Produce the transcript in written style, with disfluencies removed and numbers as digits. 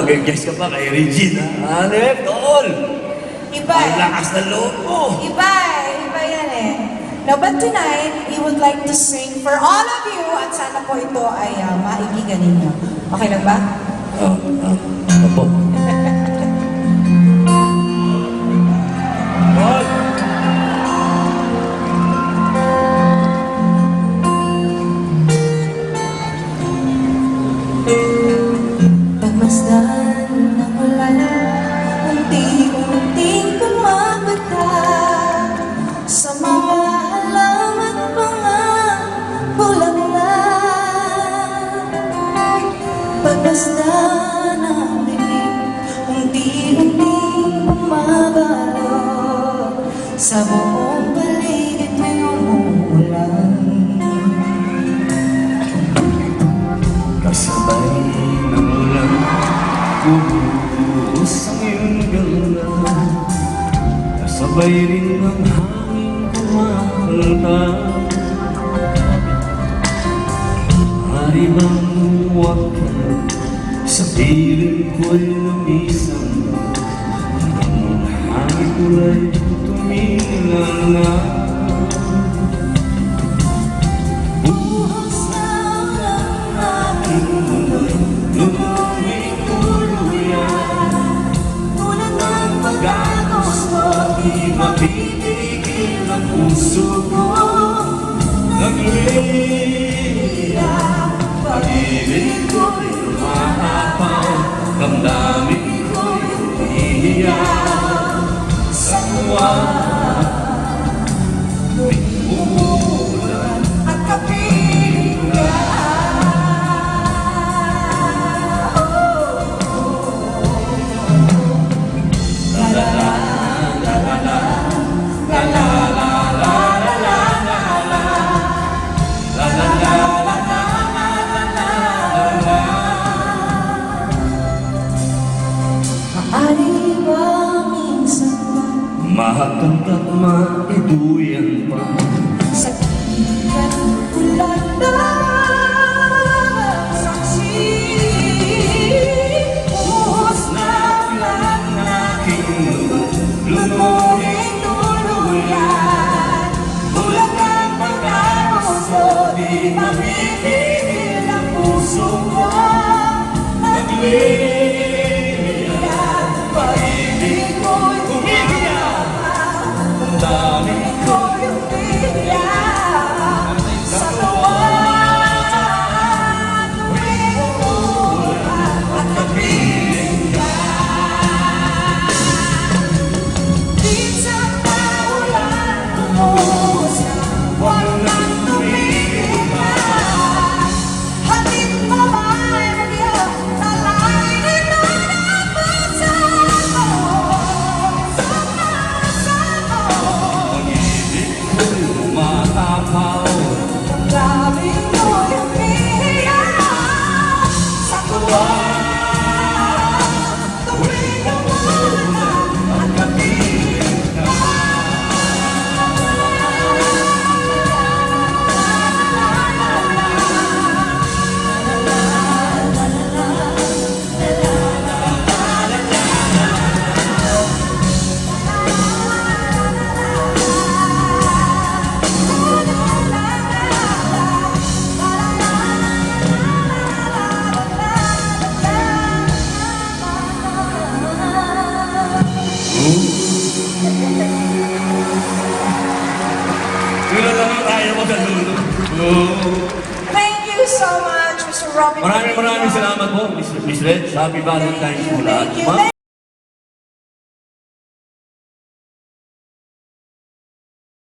mag-guess ka pa kay Regina. Hanep, tol! Iba Ang lakas ng loob mo! Iba yan eh. No, but tonight, we would like to sing for all of you at sana po ito ay maibigan ninyo. Okay lang ba? Opo. Pagmasdan ng ulan, unti-unting kumabata sa mga halaman at mga bulaklak. Pagmasdan ng dilim, unti-unting kumabalot sa buong paligid may umuulan. Kasabay ng ulan, bubuhos ang iyong ganda. Kasabay rin ng hangin kumakalta. Hari bang huwag ka sa piling ko'y lumisan, ang hangin ko'y tumingala na. Mapipigil ang puso ko, nag-iiyak, pag-ibig ko'y umahapaw, damdamin ko'y umiiyak sa tuwa. Tuwing umuulan at kapiling ka, mahakang at maiduyan pa sa kikat ulan na saksi. Buhos na ulan na lumuling tuluyan. Bulag ang pagkagusto, di mapipigil ang puso mo. Nag-iiyak, pag-ibig ko'y umiiyak, damdamin ko'y umiiyak sa tuwa. Tuwing umuulan at kapiling ka, minsan na ulan lumuhos ka, huwag nang tumigil ka. Hatid mo man ang talay nito na puso ko, sama-sama. Pag-ibig ko'y umatapaw, Damdamin ko'y umiiyak sa tuwa. Tuwing umuulan at kapiling ka, yun lang tayo magandang. Thank you so much, Mr. Robin. Maraming salamat po, Miss Red. Happy Valentine's po lahat. Thank you.